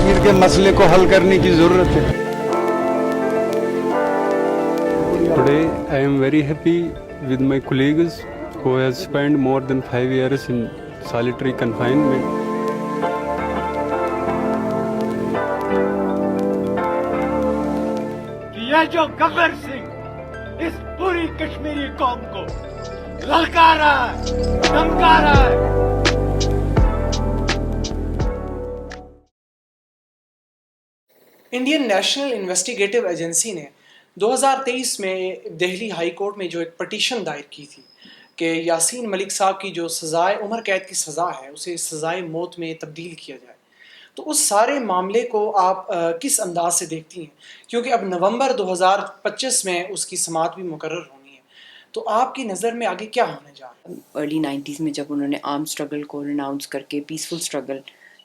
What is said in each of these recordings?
کشمیر کے مسئلے کو حل کرنے کی ضرورت ہے. Today I am very happy with my colleagues who have spent more than 5 years in solitary confinement. یہ جو گبر سنگھ اس پوری کشمیری قوم کو للکا رہا ہے، دھمکا رہا ہے. انڈین نیشنل انویسٹیگیٹو ایجنسی نے 2023 میں دہلی ہائی کورٹ میں جو ایک پٹیشن دائر کی تھی کہ یاسین ملک صاحب کی جو سزائے عمر قید کی سزا ہے اسے سزائے موت میں تبدیل کیا جائے، تو اس سارے معاملے کو آپ کس انداز سے دیکھتی ہیں؟ کیونکہ اب نومبر 2025 میں اس کی سماعت بھی مقرر ہونی ہے، تو آپ کی نظر میں آگے کیا ہونے جا رہا ہے؟ ارلی 90s میں جب انہوں نے آرم اسٹرگل کو ریناؤنس کر کے پیسفل اسٹرگل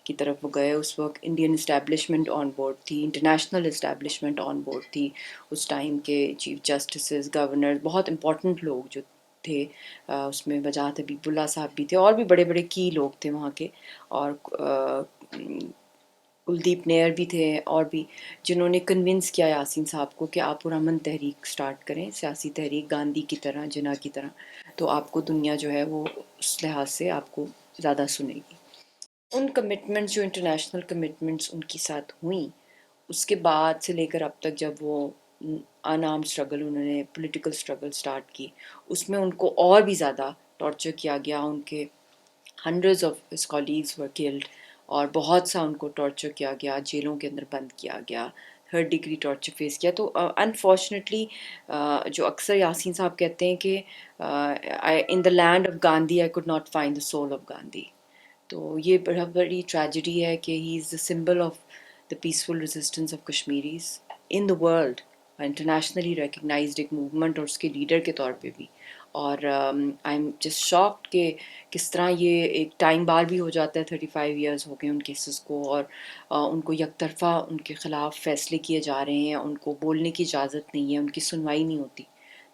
کی طرف وہ گئے، اس وقت انڈین اسٹیبلشمنٹ آن بورڈ تھی، انٹرنیشنل اسٹیبلشمنٹ آن بورڈ تھی. اس ٹائم کے چیف جسٹسز، گورنر، بہت امپورٹنٹ لوگ جو تھے، اس میں وجاہت حبیب اللہ صاحب بھی تھے، اور بھی بڑے بڑے کی لوگ تھے وہاں کے، اور کلدیپ نیر بھی تھے، اور بھی جنہوں نے کنونس کیا یاسین صاحب کو کہ آپ پرامن تحریک سٹارٹ کریں، سیاسی تحریک گاندھی کی طرح، جناح کی طرح، تو آپ کو دنیا جو ہے وہ اس لحاظ سے آپ کو زیادہ سنے گی. ان کمٹمنٹس جو انٹرنیشنل کمٹمنٹس ان کی ساتھ ہوئیں، اس کے بعد سے لے کر اب تک جب وہ ان آرم اسٹرگل، انہوں نے پولیٹیکل اسٹرگل سٹارٹ کی، اس میں ان کو اور بھی زیادہ ٹارچر کیا گیا. ان کے hundreds of his colleagues were killed, اور بہت سا ان کو ٹارچر کیا گیا، جیلوں کے اندر بند کیا گیا، 3rd ڈگری ٹارچر فیس کیا. تو انفارچونیٹلی جو اکثر یاسین صاحب کہتے ہیں کہ in the land of Gandhi I could not find the soul of Gandhi. تو یہ بڑی ٹریجڈی ہے کہ he is the symbol of the peaceful resistance of Kashmiris in the world, internationally recognized ایک موومنٹ اور اس کے لیڈر کے طور پہ بھی. اور آئی ایم جسٹ شاکڈ کہ کس طرح یہ ایک ٹائم بار بھی ہو جاتا ہے. 35 ایئرز ہو گئے ان کیسز کو، اور ان کو یک طرفہ ان کے خلاف فیصلے کیے جا رہے ہیں، ان کو بولنے کی اجازت نہیں ہے، ان کی سنوائی نہیں ہوتی.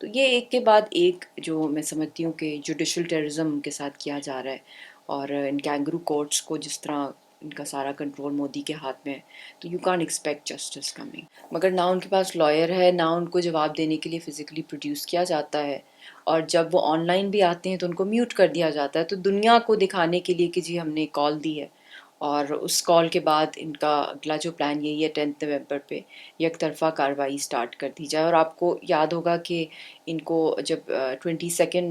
تو یہ ایک کے بعد ایک جو میں سمجھتی ہوں کہ جوڈیشل ٹیررزم کے ساتھ کیا جا رہا ہے، اور ان کینگرو کورٹس کو جس طرح ان کا سارا کنٹرول مودی کے ہاتھ میں ہے، تو you can't expect justice coming. مگر نہ ان کے پاس لائر ہے، نہ ان کو جواب دینے کے لیے فزیکلی پروڈیوس کیا جاتا ہے، اور جب وہ آن لائن بھی آتے ہیں تو ان کو میوٹ کر دیا جاتا ہے، تو دنیا کو دکھانے کے لیے کہ جی ہم نے کال دی ہے. اور اس کال کے بعد ان کا اگلا جو پلان یہی ہے 10 نومبر پہ یک طرفہ کارروائی سٹارٹ کر دی جائے. اور آپ کو یاد ہوگا کہ ان کو جب 22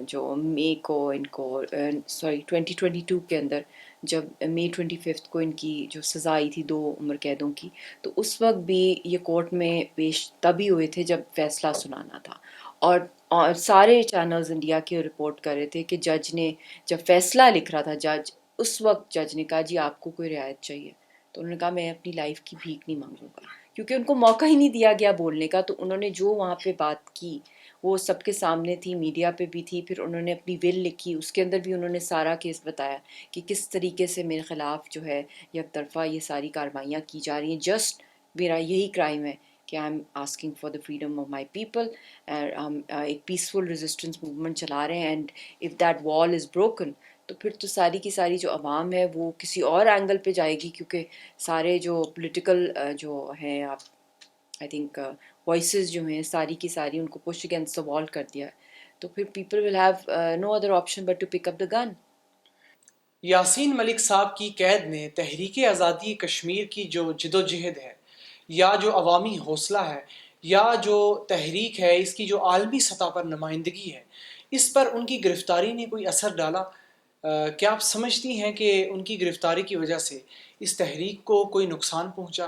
جو مئی کو ان کو 2022 کے اندر جب مئی 25 کو ان کی جو سزا آئی تھی 2 عمر قیدوں کی، تو اس وقت بھی یہ کورٹ میں پیش تبھی ہوئے تھے جب فیصلہ سنانا تھا. اور سارے چینلز انڈیا کے رپورٹ کر رہے تھے کہ جج نے جب فیصلہ لکھ رہا تھا، جج اس وقت جج نے کہا جی آپ کو کوئی رعایت چاہیے، تو انہوں نے کہا میں اپنی لائف کی بھیک نہیں مانگوں گا، کیونکہ ان کو موقع ہی نہیں دیا گیا بولنے کا. تو انہوں نے جو وہاں پہ بات کی وہ سب کے سامنے تھی، میڈیا پہ بھی تھی. پھر انہوں نے اپنی ول لکھی، اس کے اندر بھی انہوں نے سارا کیس بتایا کہ کس طریقے سے میرے خلاف جو ہے یک طرفہ یہ ساری کارروائیاں کی جا رہی ہیں. جسٹ میرا یہی کرائم ہے کہ I am asking for the freedom of my people. ہم ایک پیسفل ریزسٹنس موومنٹ چلا رہے ہیں، اینڈ اف دیٹ وال از بروکن تو پھر تو ساری کی ساری جو عوام ہے وہ کسی اور اینگل پہ جائے گی، کیونکہ سارے جو پولیٹیکل جو ہیں آپ آئی تھنک وائسز جو ہیں ساری کی ساری ان کو پش اگینسٹ دا وال کر دیا ہے. تو پھر people will have no other option but to pick up the gun. Yasin Malik صاحب کی قید نے تحریک آزادی کشمیر کی جو جدوجہد ہے، یا جو عوامی حوصلہ ہے، یا جو تحریک ہے، اس کی جو عالمی سطح پر نمائندگی ہے، اس پر ان کی گرفتاری نے کوئی اثر ڈالا؟ کیا آپ سمجھتی ہیں کہ ان کی گرفتاری کی وجہ سے اس تحریک کو کوئی نقصان پہنچا؟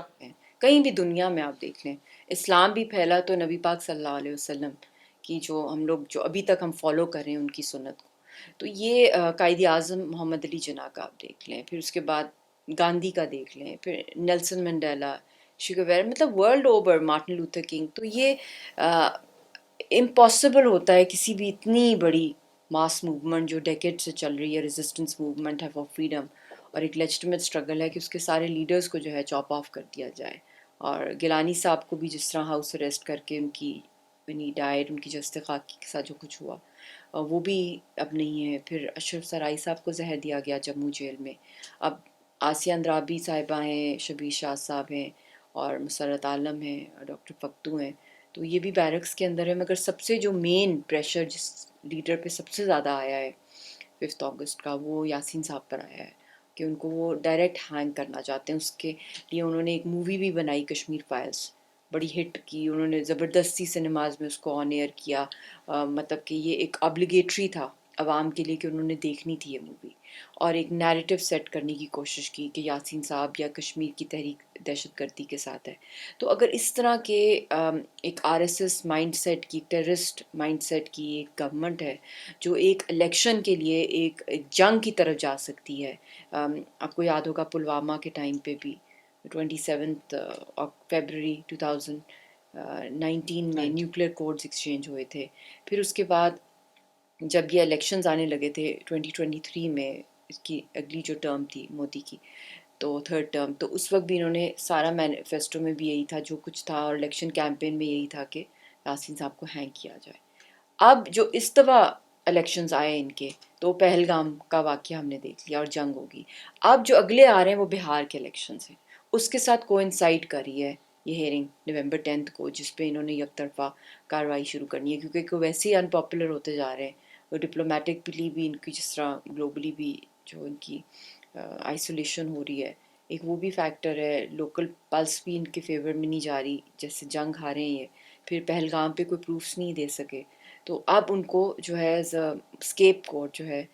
کہیں بھی دنیا میں آپ دیکھ لیں، اسلام بھی پھیلا تو نبی پاک صلی اللہ علیہ وسلم کی جو ہم لوگ جو ابھی تک ہم فالو کر رہے ہیں ان کی سنت کو. تو یہ قائد اعظم محمد علی جناح کا آپ دیکھ لیں، پھر اس کے بعد گاندھی کا دیکھ لیں، پھر نیلسن منڈیلا، شیگویرا، مطلب world over Martin Luther king. تو یہ امپاسبل ہوتا ہے کسی بھی اتنی بڑی ماس موومنٹ جو ڈیکیڈ سے چل رہی ہے، ریزسٹنس موومنٹ ہے فار فریڈم، اور ایک لیجٹمیٹ اسٹرگل ہے، کہ اس کے سارے لیڈرز کو جو ہے چاپ آف کر دیا جائے. اور گیلانی صاحب کو بھی جس طرح ہاؤس اریسٹ کر کے ان کی ونی ڈائٹ، ان کی جستے خاکی کے ساتھ جو کچھ ہوا وہ بھی اب نہیں ہے. پھر اشرف سرائی صاحب کو زہر دیا گیا جموں جیل میں. اب آسیہ اندرابی صاحبہ ہیں، شبیر شاہ صاحب ہیں اور مسرت عالم ہیں اور ڈاکٹر پختو ہیں. تو یہ بھی بیرکس کے اندر ہے، مگر سب سے جو مین پریشر جس لیڈر پہ سب سے زیادہ آیا ہے 5 اگست کا، وہ یاسین صاحب پر آیا ہے کہ ان کو وہ ڈائریکٹ ہینگ کرنا چاہتے ہیں. اس کے لیے انہوں نے ایک مووی بھی بنائی کشمیر فائلز، بڑی ہٹ کی، انہوں نے زبردستی سنیماز میں اس کو آن ایئر کیا. مطلب کہ یہ ایک ابلیگیٹری تھا عوام کے لیے کہ انہوں نے دیکھنی تھی یہ مووی، اور ایک نیریٹو سیٹ کرنے کی کوشش کی کہ یاسین صاحب یا کشمیر کی تحریک دہشت گردی کے ساتھ ہے. تو اگر اس طرح کے ایک R S S mind set کی، ٹیررسٹ مائنڈ سیٹ کی ایک گورنمنٹ ہے جو ایک الیکشن کے لیے ایک جنگ کی طرف جا سکتی ہے. آپ کو یاد ہوگا پلوامہ کے ٹائم پہ بھی 27 فیبرری 2019 میں نیوکلیئر کوڈز ایکسچینج ہوئے تھے. پھر اس کے بعد جب یہ الیکشنز آنے لگے تھے 2023 میں، اس کی اگلی جو ٹرم تھی مودی کی، تو 3rd ٹرم، تو اس وقت بھی انہوں نے سارا مینیفیسٹو میں بھی یہی تھا جو کچھ تھا، اور الیکشن کیمپین میں یہی تھا کہ یاسین صاحب کو ہینگ کیا جائے. اب جو اس دفعہ الیکشنز آئے ان کے، تو پہلگام کا واقعہ ہم نے دیکھ لیا اور جنگ ہوگی. اب جو اگلے آ رہے ہیں وہ بہار کے الیکشنز ہیں، اس کے ساتھ کوئنسائڈ کر رہی ہے یہ ہیئرنگ نومبر 10 کو، جس پہ انہوں نے یک طرفہ کارروائی شروع کرنی ہے، کیونکہ وہ ویسے ہی ان پاپولر ہوتے جا رہے ہیں. وہ ڈپلومیٹکلی بھی ان کی، جس طرح گلوبلی بھی جو ان کی آئسولیشن ہو رہی ہے، ایک وہ بھی فیکٹر ہے. لوکل پلس بھی ان کے فیور میں نہیں جا رہی، جیسے جنگ ہارے ہیں یہ، پھر پہلگام پہ کوئی پروفس نہیں دے سکے. تو اب ان کو جو ہے اسکیپ کوڈ جو ہے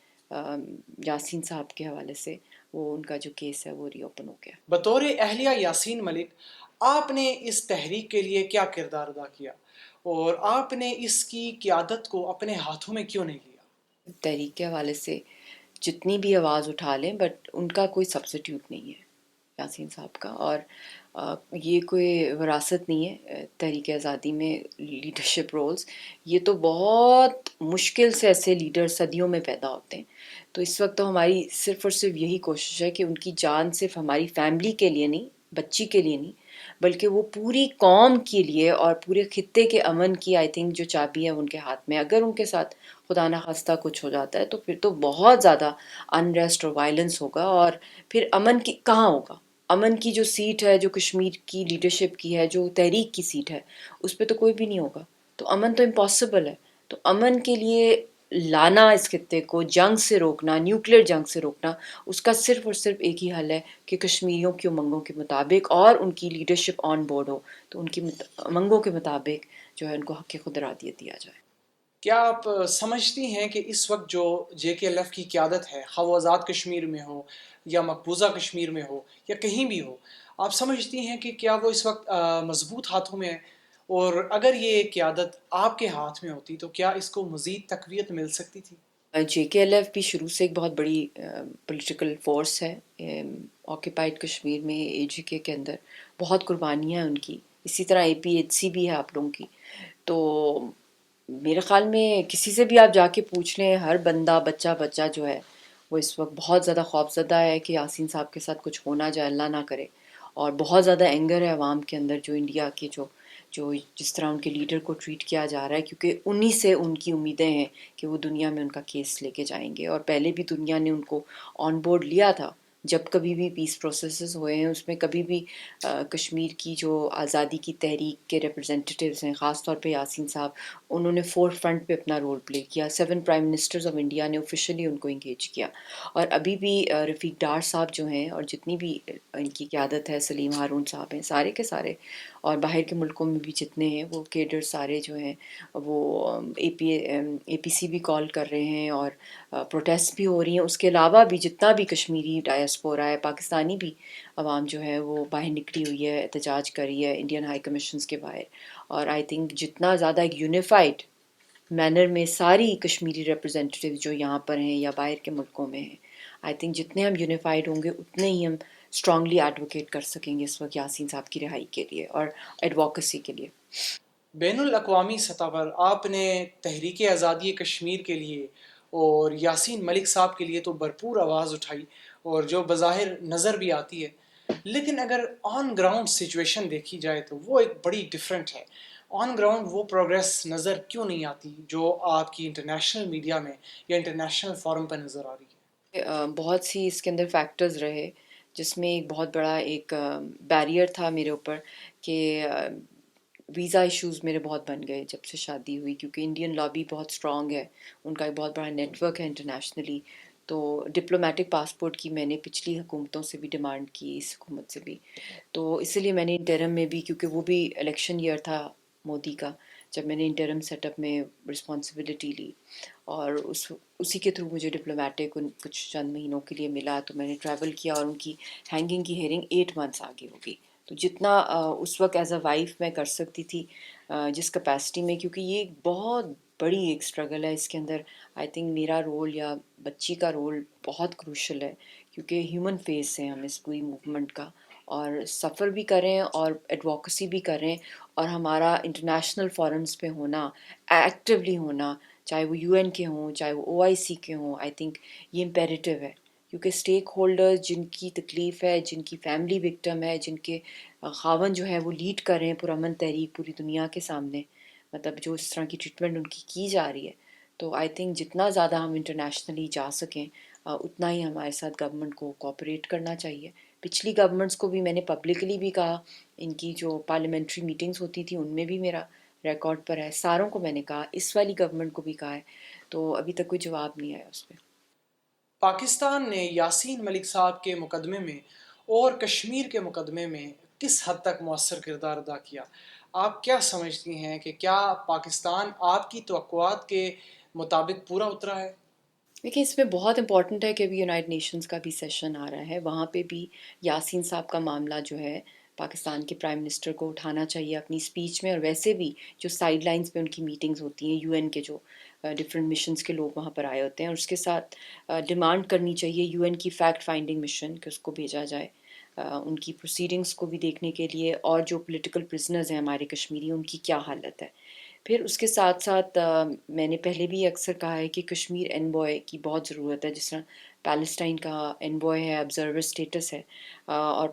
یاسین صاحب کے حوالے سے، وہ ان کا جو کیس ہے وہ ری اوپن ہو گیا. بطور اہلیہ یاسین ملک، آپ نے اس تحریک کے لیے کیا کردار ادا کیا اور آپ نے اس کی قیادت کو اپنے ہاتھوں میں کیوں نہیں لیا؟ تحریک کے حوالے سے جتنی بھی آواز اٹھا لیں، بٹ ان کا کوئی سبسٹیوٹ نہیں ہے یاسین صاحب کا. اور یہ کوئی وراثت نہیں ہے تحریک آزادی میں لیڈرشپ رولز. یہ تو بہت مشکل سے ایسے لیڈر صدیوں میں پیدا ہوتے ہیں. تو اس وقت تو ہماری صرف اور صرف یہی کوشش ہے کہ ان کی جان صرف ہماری فیملی کے لیے نہیں، بچی کے لیے نہیں، بلکہ وہ پوری قوم کے لیے اور پورے خطے کے امن کی آئی تھنک جو چابی ہے ان کے ہاتھ میں. اگر ان کے ساتھ خدا نخواستہ کچھ ہو جاتا ہے تو پھر تو بہت زیادہ انریسٹ اور وائلنس ہوگا، اور پھر امن کی کہاں ہوگا؟ امن کی جو سیٹ ہے، جو کشمیر کی لیڈرشپ کی ہے، جو تحریک کی سیٹ ہے، اس پہ تو کوئی بھی نہیں ہوگا. تو امن تو امپاسبل ہے. تو امن کے لیے لانا اس خطے کو، جنگ سے روکنا، نیوکلیئر جنگ سے روکنا، اس کا صرف اور صرف ایک ہی حل ہے کہ کشمیریوں کی امنگوں کے مطابق اور ان کی لیڈرشپ آن بورڈ ہو، تو ان کی امنگوں کے مطابق جو ہے ان کو حق خود ارادیت دیا جائے. کیا آپ سمجھتی ہیں کہ اس وقت جو JKLF کی قیادت ہے، خواہ وہ آزاد کشمیر میں ہو یا مقبوضہ کشمیر میں ہو یا کہیں بھی ہو، آپ سمجھتی ہیں کہ کیا وہ اس وقت مضبوط ہاتھوں میں ہے؟ اور اگر یہ قیادت آپ کے ہاتھ میں ہوتی تو کیا اس کو مزید تقویت مل سکتی تھی؟ JKLF بھی شروع سے ایک بہت بڑی پولیٹیکل فورس ہے آکیپائڈ کشمیر میں. AGK کے اندر بہت قربانیاں ہیں ان کی. اسی طرح APHC بھی ہے آپ لوگوں کی. تو میرے خیال میں کسی سے بھی آپ جا کے پوچھ لیں، ہر بندہ بچہ جو ہے وہ اس وقت بہت زیادہ خوفزدہ ہے کہ یاسین صاحب کے ساتھ کچھ ہونا جائے، اللہ نہ کرے. اور بہت زیادہ اینگر ہے عوام کے اندر جو انڈیا کے جو جس طرح ان کے لیڈر کو ٹریٹ کیا جا رہا ہے، کیونکہ انہی سے ان کی امیدیں ہیں کہ وہ دنیا میں ان کا کیس لے کے جائیں گے. اور پہلے بھی دنیا نے ان کو آن بورڈ لیا تھا جب کبھی بھی پیس پروسیسز ہوئے ہیں، اس میں کبھی بھی کشمیر کی جو آزادی کی تحریک کے ریپرزینٹیٹیوز ہیں، خاص طور پہ یاسین صاحب، انہوں نے فور فرنٹ پہ اپنا رول پلے کیا. 7 پرائم منسٹرز آف انڈیا نے آفیشلی ان کو انگیج کیا. اور ابھی بھی رفیق ڈار صاحب جو ہیں اور جتنی بھی ان کی قیادت ہے، سلیم ہارون صاحب ہیں، سارے کے سارے، اور باہر کے ملکوں میں بھی جتنے ہیں وہ کیڈر سارے جو ہیں وہ APC بھی کال کر رہے ہیں اور پروٹیسٹ بھی ہو رہی ہیں. اس کے علاوہ بھی جتنا بھی کشمیری ڈائسپورا ہے، پاکستانی بھی عوام جو ہے وہ باہر نکلی ہوئی ہے، احتجاج کر رہی ہے انڈین ہائی کمیشنز کے باہر. اور آئی تھنک جتنا زیادہ ایک یونیفائڈ مینر میں ساری کشمیری ریپرزینٹیٹیو جو یہاں پر ہیں یا باہر کے ملکوں میں ہیں، آئی تھنک جتنے ہم یونیفائڈ ہوں گے اتنے ہی ہم اسٹرانگلی ایڈوکیٹ کر سکیں گے اس وقت یاسین صاحب کی رہائی کے لیے اور ایڈوکیسی کے لیے. بین الاقوامی سطح پر آپ نے تحریک آزادی کشمیر کے لیے اور یاسین ملک صاحب کے لیے تو بھرپور آواز اٹھائی، اور جو بظاہر نظر بھی آتی ہے، لیکن اگر آن گراؤنڈ سچویشن دیکھی جائے تو وہ ایک بڑی ڈیفرنٹ ہے. آن گراؤنڈ وہ پروگریس نظر کیوں نہیں آتی جو آپ کی انٹرنیشنل میڈیا میں یا انٹرنیشنل فورم پر نظر آ رہی ہے؟ بہت سی اس کے اندر فیکٹرز رہے، جس میں ایک بہت بڑا ایک بیریئر تھا میرے اوپر کہ ویزا ایشوز میرے بہت بن گئے جب سے شادی ہوئی، کیونکہ انڈین لابی بہت اسٹرانگ ہے، ان کا ایک بہت بڑا نیٹ ورک ہے انٹرنیشنلی. تو ڈپلومیٹک پاسپورٹ کی میں نے پچھلی حکومتوں سے بھی ڈیمانڈ کی، اس حکومت سے بھی. تو اسی لیے میں نے انٹرم میں بھی، کیونکہ وہ بھی الیکشن ایئر تھا مودی کا، جب میں نے انٹرم سیٹ اپ میں رسپانسبلٹی لی، اور اسی کے تھرو مجھے ڈپلومیٹک کچھ چند مہینوں کے لیے ملا، تو میں نے ٹریول کیا، اور ان کی ہینگنگ کی ہیئرنگ 8 months آگے ہوگی. تو جتنا اس وقت ایز اے وائف میں کر سکتی تھی جس کیپیسٹی میں، کیونکہ یہ ایک بہت بڑی ایک اسٹرگل ہے، اس کے اندر آئی تھنک میرا رول یا بچی کا رول بہت کروشل ہے، کیونکہ ہیومن فیس ہے ہم اس پوری موومنٹ کا، اور سفر بھی کریں اور ایڈوکیسی بھی کریں، اور ہمارا انٹرنیشنل فورمز پہ ہونا، ایکٹیولی ہونا، چاہے وہ UN کے ہوں، چاہے وہ OIC کے ہوں. آئی تھنک یہ امپیریٹیو ہے، کیونکہ اسٹیک ہولڈرز جن کی تکلیف ہے، جن کی فیملی وکٹم ہے، جن کے خاون جو ہے وہ لیڈ کر رہے ہیں پرامن تحریک پوری دنیا کے سامنے، مطلب جو اس طرح کی ٹریٹمنٹ ان کی جا رہی ہے. تو آئی تھنک جتنا زیادہ ہم انٹرنیشنلی جا سکیں اتنا ہی ہمارے ساتھ گورنمنٹ کو کوآپریٹ کرنا چاہیے. پچھلی گورنمنٹس کو بھی میں نے پبلکلی بھی کہا، ان کی جو پارلیمنٹری میٹنگز ہوتی تھیں ان میں بھی میرا ریکارڈ پر ہے، ساروں کو میں نے کہا، اس والی گورنمنٹ کو بھی کہا ہے. تو ابھی تک کوئی جواب نہیں آیا اس پہ. پاکستان نے یاسین ملک صاحب کے مقدمے میں اور کشمیر کے مقدمے میں کس حد تک مؤثر کردار ادا کیا؟ آپ کیا سمجھتی ہیں کہ کیا پاکستان آپ کی توقعات کے مطابق پورا اترا ہے؟ دیکھیں، اس میں بہت امپورٹنٹ ہے کہ ابھی یونائٹڈ نیشنز کا بھی سیشن آ رہا ہے، وہاں پہ بھی یاسین صاحب کا معاملہ جو ہے پاکستان کے پرائم منسٹر کو اٹھانا چاہیے اپنی اسپیچ میں، اور ویسے بھی جو سائیڈ لائنز پہ ان کی میٹنگز ہوتی ہیں، UN کے جو ڈفرینٹ مشنز کے لوگ وہاں پر آئے ہوتے ہیں، اور اس کے ساتھ ڈیمانڈ کرنی چاہیے UN کی فیکٹ فائنڈنگ مشن کہ اس کو بھیجا جائے ان کی پروسیڈنگز کو بھی دیکھنے کے لیے، اور جو پولیٹیکل پرزنرز ہیں ہمارے کشمیری، ان کی کیا حالت ہے. پھر اس کے ساتھ ساتھ میں نے پہلے بھی اکثر کہا ہے کہ کشمیر انوائے کی بہت ضرورت ہے، جس طرح پیلسٹائن کا انوائے ہے، آبزرور اسٹیٹس ہے، اور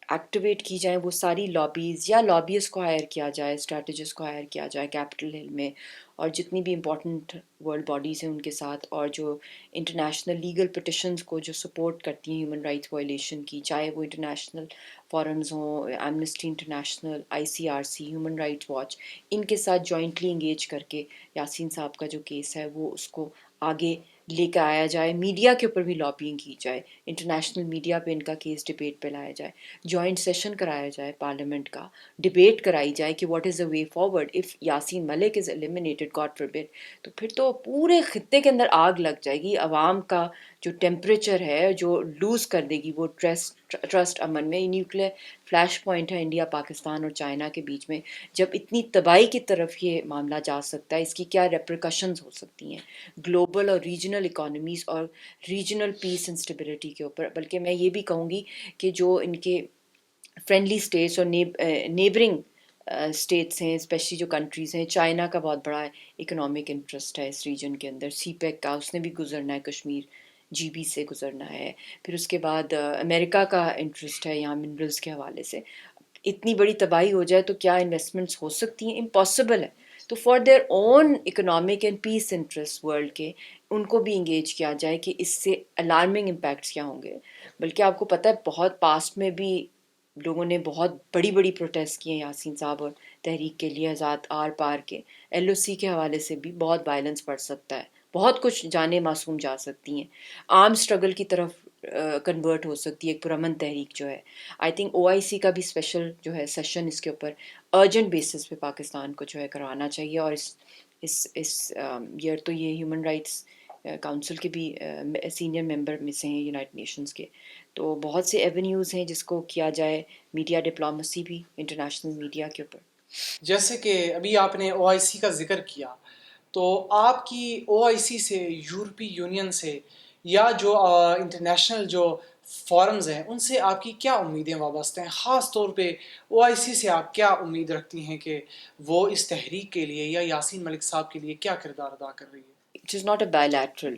ایکٹیویٹ کی جائیں وہ ساری لابیز، یا لابیز کو ہائر کیا جائے، اسٹریٹجسٹ کو ہائر کیا جائے کیپٹل ہل میں، اور جتنی بھی امپورٹنٹ ورلڈ باڈیز ہیں ان کے ساتھ، اور جو انٹرنیشنل لیگل پٹیشنز کو جو سپورٹ کرتی ہیں ہیومن رائٹس وائلیشن کی، چاہے وہ انٹرنیشنل فورمز ہوں، Amnesty International, ICRC، human rights watch, ان کے ساتھ جوائنٹلی انگیج کر کے یاسین صاحب کا جو کیس ہے وہ اس کو آگے لے کے آیا جائے. میڈیا کے اوپر بھی لابینگ کی جائے، انٹرنیشنل میڈیا پہ ان کا کیس ڈبیٹ پہ لایا جائے، جوائنٹ سیشن کرایا جائے پارلیمنٹ کا، ڈبیٹ کرائی جائے کہ what is the way forward if Yasin Malik is eliminated God forbid. تو پھر تو پورے خطے کے اندر آگ لگ جائے گی، عوام کا جو ٹیمپریچر ہے جو لوز کر دے گی وہ ٹرسٹ امن میں. نیوکلیئر فلیش پوائنٹ ہے انڈیا، پاکستان اور چائنا کے بیچ میں. جب اتنی تباہی کی طرف یہ معاملہ جا سکتا ہے، اس کی کیا ریپریکشنز ہو سکتی ہیں گلوبل اور ریجنل اکانومیز اور ریجنل پیس اینڈ اسٹیبلٹی کے اوپر. بلکہ میں یہ بھی کہوں گی کہ جو ان کے فرینڈلی اسٹیٹس اور نیبرنگ اسٹیٹس ہیں، اسپیشلی جو کنٹریز ہیں، چائنا کا بہت بڑا اکنامک انٹرسٹ ہے اس ریجن کے اندر، CPEC کا، اس نے بھی گزرنا ہے، کشمیر GB سے گزرنا ہے. پھر اس کے بعد امریکہ کا انٹرسٹ ہے یہاں منرلز کے حوالے سے. اتنی بڑی تباہی ہو جائے تو کیا انویسٹمنٹس ہو سکتی ہیں؟ امپاسبل ہے. تو for their own economic and peace interest world کے، ان کو بھی انگیج کیا جائے کہ اس سے الارمنگ امپیکٹس کیا ہوں گے. بلکہ آپ کو پتہ ہے بہت پاسٹ میں بھی لوگوں نے بہت بڑی بڑی پروٹیسٹ کیے ہیں یاسین صاحب اور تحریک کے لیے، آزاد آر پار کے LOC کے حوالے سے بھی بہت وائلنس بڑھ سکتا ہے، بہت کچھ جانیں معصوم جا سکتی ہیں، عام اسٹرگل کی طرف کنورٹ ہو سکتی ہے ایک پرامن تحریک جو ہے. آئی تھنک OIC کا بھی اسپیشل جو ہے سیشن اس کے اوپر ارجنٹ بیسس پہ پاکستان کو جو ہے کروانا چاہیے. اور اس ایئر تو یہ ہیومن رائٹس کاؤنسل کے بھی سینئر ممبر میں سے ہیں یونائٹڈ نیشنز کے. تو بہت سے ایونیوز ہیں جس کو کیا جائے، میڈیا ڈپلومیسی بھی انٹرنیشنل میڈیا کے اوپر. جیسے کہ ابھی آپ نے OIC کا ذکر کیا، تو آپ کی OIC سے، یورپی یونین سے، یا جو انٹرنیشنل جو فورمز ہیں ان سے آپ کی کیا امیدیں وابستہ ہیں؟ خاص طور پہ OIC سے آپ کیا امید رکھتی ہیں کہ وہ اس تحریک کے لیے یا یاسین ملک صاحب کے لیے کیا کردار ادا کر رہی ہے؟ It is not a bilateral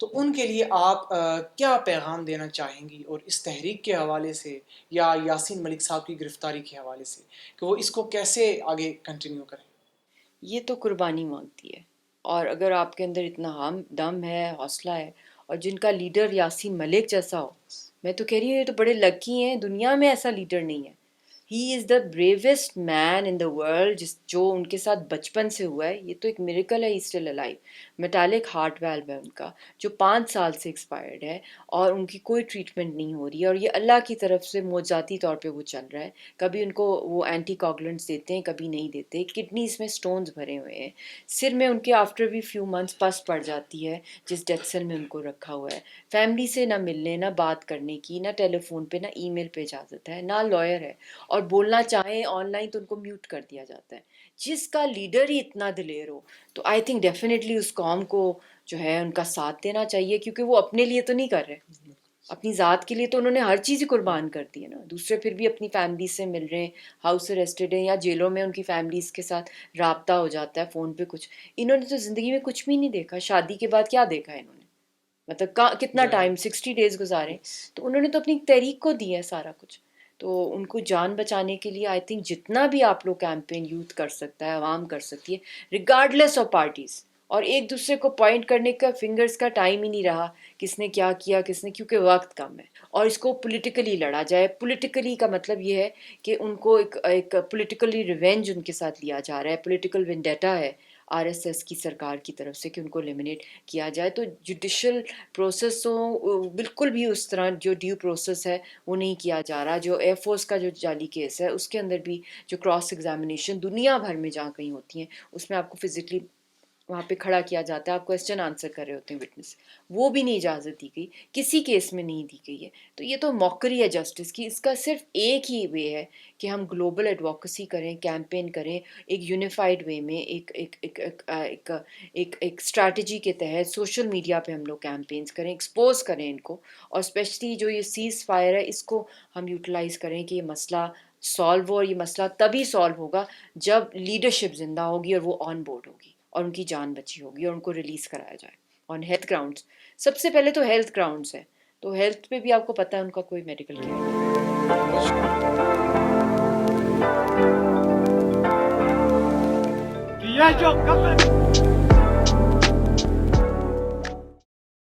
تو ان کے لیے آپ کیا پیغام دینا چاہیں گی، اور اس تحریک کے حوالے سے یا یاسین ملک صاحب کی گرفتاری کے حوالے سے کہ وہ اس کو کیسے آگے کنٹینیو کریں؟ یہ تو قربانی مانگتی ہے، اور اگر آپ کے اندر اتنا دم ہے، حوصلہ ہے، اور جن کا لیڈر یاسین ملک جیسا ہو، میں تو کہہ رہی ہوں یہ تو بڑے لکی ہیں، دنیا میں ایسا لیڈر نہیں ہے. ہی is the بریویسٹ main in the world, جو ان کے ساتھ بچپن سے ہوا ہے. یہ تو ایک میریکل ہے، he still alive. Metallic heart value ہے ان کا، جو 5 سال سے ایکسپائرڈ ہے، اور ان کی کوئی ٹریٹمنٹ نہیں ہو رہی ہے، اور یہ اللہ کی طرف سے معجزاتی طور پہ وہ چل رہا ہے. کبھی ان کو وہ اینٹی کوگولنٹس دیتے ہیں، کبھی نہیں دیتے. کڈنیز میں سٹونز بھرے ہوئے ہیں، سر میں ان کے آفٹر بھی فیو منتھس پس پڑ جاتی ہے جس ڈیتھ سیل میں ان کو رکھا ہوا ہے. فیملی سے نہ ملنے، نہ بات کرنے کی، نہ ٹیلی فون پہ، نہ ای میل پہ اجازت ہے، نہ لائر ہے، اور بولنا چاہیں آن لائن تو ان کو میوٹ کر دیا جاتا ہے. جس کا لیڈر ہی اتنا دلیر ہو تو آئی تھنک ڈیفینیٹلی اس قوم کو جو ہے ان کا ساتھ دینا چاہیے، کیونکہ وہ اپنے لیے تو نہیں کر رہے، اپنی ذات کے لیے تو انہوں نے ہر چیز ہی قربان کر دی ہے نا. دوسرے پھر بھی اپنی فیملی سے مل رہے ہیں، ہاؤس اریسٹڈ ہیں، یا جیلوں میں ان کی فیملیز کے ساتھ رابطہ ہو جاتا ہے فون پہ. کچھ انہوں نے تو زندگی میں کچھ بھی نہیں دیکھا. شادی کے بعد کیا دیکھا انہوں نے؟ مطلب کتنا ٹائم 60 ڈیز گزارے. تو انہوں نے تو اپنی تحریک کو دی ہے سارا کچھ. تو ان کو جان بچانے کے لیے آئی تھنک جتنا بھی آپ لوگ کیمپین یوتھ کر سکتا ہے، عوام کر سکتی ہے، ریگارڈلیس آف پارٹیز. اور ایک دوسرے کو پوائنٹ کرنے کا فنگرز کا ٹائم ہی نہیں رہا، کس نے کیا کیا کس نے، کیونکہ وقت کم ہے. اور اس کو پولیٹیکلی لڑا جائے. پولیٹیکلی کا مطلب یہ ہے کہ ان کو ایک پولیٹیکلی ریونج ان کے ساتھ لیا جا رہا ہے، پولیٹیکل ونڈیٹا ہے آر ایس ایس کی سرکار کی طرف سے کہ ان کو لیمنیٹ کیا جائے. تو جوڈیشل پروسیس تو بالکل بھی اس طرح جو ڈیو پروسیس ہے وہ نہیں کیا جا رہا. جو ایئر فورس کا جو جعلی کیس ہے اس کے اندر بھی جو کراس ایگزامینیشن دنیا بھر میں جہاں کہیں ہوتی ہیں اس میں آپ کو فزیکلی وہاں پہ کھڑا کیا جاتا ہے، آپ کویسچن آنسر کر رہے ہوتے ہیں وٹنس، وہ بھی نہیں اجازت دی گئی، کسی کیس میں نہیں دی گئی ہے. تو یہ تو موکری ہے جسٹس کی. اس کا صرف ایک ہی وے ہے کہ ہم گلوبل ایڈوکیسی کریں، کیمپین کریں ایک یونیفائڈ وے میں، ایک اسٹریٹجی کے تحت. سوشل میڈیا پہ ہم لوگ کیمپینز کریں، ایکسپوز کریں ان کو، اور اسپیشلی جو یہ سیز فائر ہے اس کو ہم یوٹیلائز کریں کہ یہ مسئلہ سالو ہو. اور یہ مسئلہ تبھی سالو ہوگا جب لیڈرشپ زندہ ہوگی اور وہ آن بورڈ ہوگی اور ان کی جان بچی ہوگی اور ان کو ریلیز کرایا جائے آن ہیلتھ گراؤنڈس. سب سے پہلے تو ہیلتھ گراؤنڈس ہے. تو ہیلتھ پہ بھی آپ کو پتہ ہے ان کا کوئی میڈیکل کیئر کہ یہ جو قتل